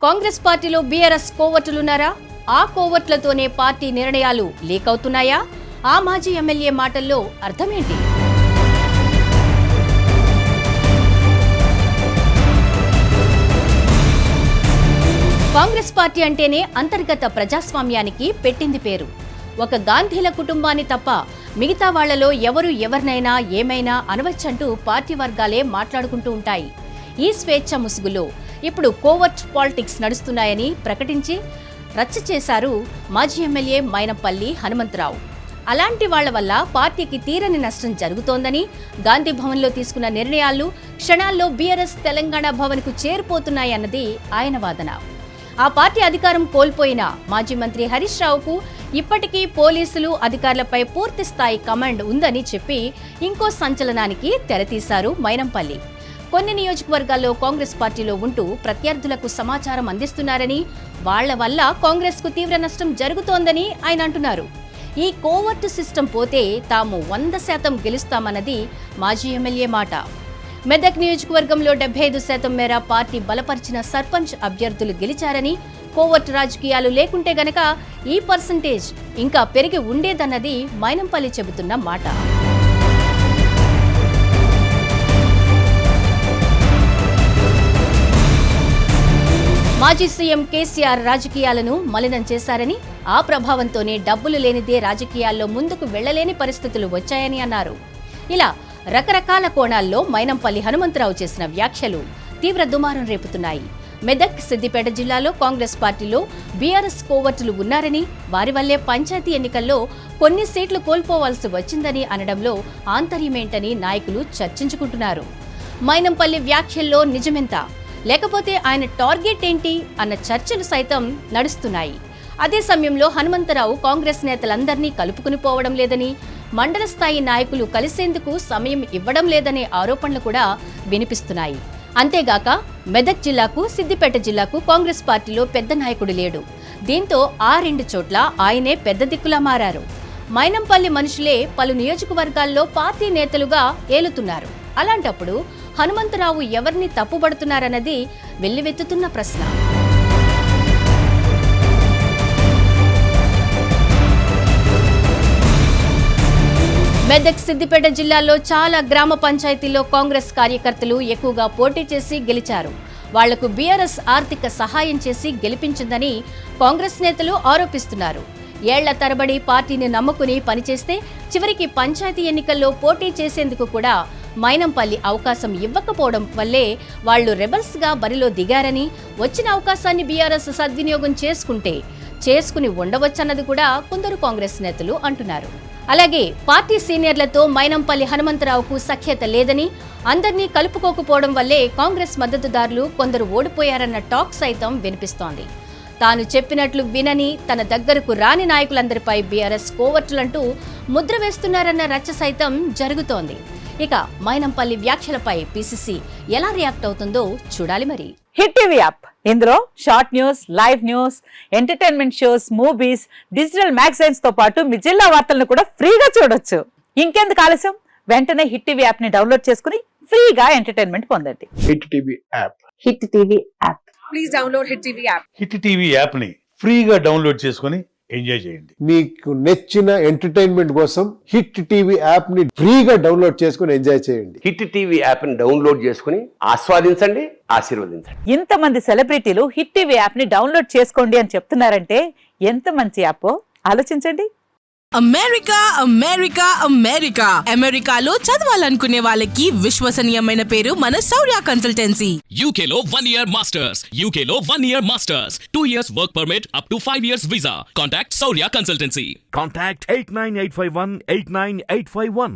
కాంగ్రెస్ పార్టీలో బీఆర్ఎస్ కోవట్లున్నారా? ఆ కోవట్లతోనే పార్టీ నిర్ణయాలు లీక్ అవుతున్నాయా? ఆ మాజీ ఎమ్మెల్యే మాటల్లో అర్థమేంటి? కాంగ్రెస్ పార్టీ అంటేనే అంతర్గత ప్రజాస్వామ్యానికి పెట్టింది పేరు. ఒక గాంధీల కుటుంబాన్ని తప్ప మిగతా వాళ్లలో ఎవరు ఎవరినైనా ఏమైనా అనవచ్చంటూ పార్టీ వర్గాలే మాట్లాడుకుంటూ ఉంటాయి. ఈ స్వేచ్ఛ ముసుగులో ఇప్పుడు కోవర్ట్ పాలిటిక్స్ నడుస్తున్నాయని ప్రకటించి రచ్చ చేశారు మాజీ ఎమ్మెల్యే మైనంపల్లి హనుమంతరావు. అలాంటి వాళ్ల వల్ల పార్టీకి తీరని నష్టం జరుగుతోందని, గాంధీ భవన్లో తీసుకున్న నిర్ణయాలు క్షణాల్లో బీఆర్ఎస్ తెలంగాణ భవన్కు చేరిపోతున్నాయన్నది ఆయన వాదన. ఆ పార్టీ అధికారం కోల్పోయిన మాజీ మంత్రి హరీష్ రావుకు ఇప్పటికీ పోలీసులు అధికారులపై పూర్తి స్థాయి కమాండ్ ఉందని చెప్పి ఇంకో సంచలనానికి తెరతీశారు మైనంపల్లి. కొన్ని నియోజకవర్గాల్లో కాంగ్రెస్ పార్టీలో ఉంటూ ప్రత్యర్థులకు సమాచారం అందిస్తున్నారని, వాళ్ల వల్ల కాంగ్రెస్ కు తీవ్ర నష్టం జరుగుతోందని ఆయన అంటున్నారు. ఈ కోవర్ట్ సిస్టమ్ పోతే తాము 100% గెలుస్తామన్నది మాజీ ఎమ్మెల్యే మాట. మెదక్ నియోజకవర్గంలో 75% మేర పార్టీ బలపరిచిన సర్పంచ్ అభ్యర్థులు గెలిచారని, కోవర్ట్ రాజకీయాలు లేకుంటే గనక ఈ పర్సంటేజ్ ఇంకా పెరిగి ఉండేదన్నది మైనంపల్లి చెబుతున్న మాట. మాజీ సీఎం కేసీఆర్ రాజకీయాలను మలినం చేశారని, ఆ ప్రభావంతోనే డబ్బులు లేనిదే రాజకీయాల్లో ముందుకు వెళ్లలేని పరిస్థితులు వచ్చాయని అన్నారు. ఇలా రకరకాల కోణాల్లో మైనంపల్లి హనుమంతరావు చేసిన వ్యాఖ్యలు తీవ్ర దుమారం రేపుతున్నాయి. మెదక్, సిద్దిపేట జిల్లాలో కాంగ్రెస్ పార్టీలో బీఆర్ఎస్ కోవర్టులు ఉన్నారని, వారి వల్లే పంచాయతీ ఎన్నికల్లో కొన్ని సీట్లు కోల్పోవాల్సి వచ్చిందని అనడంలో ఆంతర్యమేంటని నాయకులు చర్చించుకుంటున్నారు. మైనంపల్లి వ్యాఖ్యల్లో నిజమెంత, లేకపోతే ఆయన టార్గెట్ ఏంటి అన్న చర్చలు సైతం నడుస్తున్నాయి. అదే సమయంలో హనుమంతరావు కాంగ్రెస్ నేతలందరినీ కలుపుకుని పోవడం లేదని, మండల స్థాయి నాయకులు కలిసేందుకు సమయం ఇవ్వడం లేదనే ఆరోపణలు కూడా వినిపిస్తున్నాయి. అంతేగాక మెదక్ జిల్లాకు, సిద్దిపేట జిల్లాకు కాంగ్రెస్ పార్టీలో పెద్ద నాయకుడు లేడు. దీంతో ఆ 2 చోట్ల ఆయనే పెద్ద దిక్కులా మారారు. మైనంపల్లి మనుషులే పలు నియోజకవర్గాల్లో పార్టీ నేతలుగా ఏలుతున్నారు. అలాంటప్పుడు హనుమంతరావు ఎవరిని తప్పుబడుతున్నారన్నది వెల్లువెత్తుతున్న ప్రశ్న. మెదక్, సిద్దిపేట జిల్లాల్లో చాలా గ్రామ పంచాయతీల్లో కాంగ్రెస్ కార్యకర్తలు ఎక్కువగా పోటీ చేసి గెలిచారు. వాళ్లకు బీఆర్ఎస్ ఆర్థిక సహాయం చేసి గెలిపించిందని కాంగ్రెస్ నేతలు ఆరోపిస్తున్నారు. ఏళ్ల తరబడి పార్టీని నమ్ముకుని పనిచేస్తే చివరికి పంచాయతీ ఎన్నికల్లో పోటీ చేసేందుకు కూడా మైనంపల్లి అవకాశం ఇవ్వకపోవడం వల్లే వాళ్లు రెబల్స్ గా బరిలో దిగారని, వచ్చిన అవకాశాన్ని బీఆర్ఎస్ సద్వినియోగం చేసుకుని ఉండవచ్చన్నది కూడా కొందరు కాంగ్రెస్ నేతలు అంటున్నారు. అలాగే పార్టీ సీనియర్లతో మైనంపల్లి హనుమంతరావుకు సఖ్యత లేదని, అందర్నీ కలుపుకోకపోవడం వల్లే కాంగ్రెస్ మద్దతుదారులు కొందరు ఓడిపోయారన్న టాక్ సైతం వినిపిస్తోంది. తాను చెప్పినట్లు వినని, తన దగ్గరకు రాని నాయకులందరిపై బీఆర్ఎస్ కోవర్టులంటూ ముద్ర వేస్తున్నారన్న రచ్చ సైతం జరుగుతోంది. ఇక మైనంపల్లి వ్యాఖ్యలపై పీసీసీ ఎలా రియాక్ట్ అవుతుందో చూడాలి మరి. హిట్ టీవీ యాప్, ఇందులో short news, live news, entertainment shows, movies, digital magazines తో పాటు మీ జిల్లా వార్తలను కూడా ఫ్రీగా చూడొచ్చు. ఇంకెందుకు ఆలస్యం, వెంటనే హిట్ టీవీ యాప్ ని డౌన్లోడ్ చేసుకుని ఫ్రీగా ఎంటర్టైన్మెంట్ పొందండి. Hit TV app. Hit TV app. Please download hit TV app. Hit TV app ని ఫ్రీగా డౌన్లోడ్ చేసుకుని ఎంజాయ్ చేయండి. మీకు నచ్చిన ఎంటర్టైన్మెంట్ కోసం హిట్ టీవీ యాప్ ని ఫ్రీగా డౌన్లోడ్ చేసుకుని ఎంజాయ్ చేయండి. హిట్ టీవీ యాప్ ని డౌన్లోడ్ చేసుకుని ఆస్వాదించండి, ఆశీర్వదించండి. ఇంతమంది సెలబ్రిటీలు హిట్ టీవీ యాప్ ని డౌన్లోడ్ చేసుకోండి అని చెప్తున్నారంటే ఎంత మంచి యాప్ ఆలోచించండి. అమెరికా అమెరికా అమెరికా అమెరికాలో చదవాలనుకునే వాళ్ళకి విశ్వసనీయమైన పేరు మన శౌర్య కన్సల్టెన్సీ. UK లో 1 year masters, UK లో 1 year masters, 2 years work permit up to 5 years visa. Contact Saurya Consultancy. Contact 89851 89851.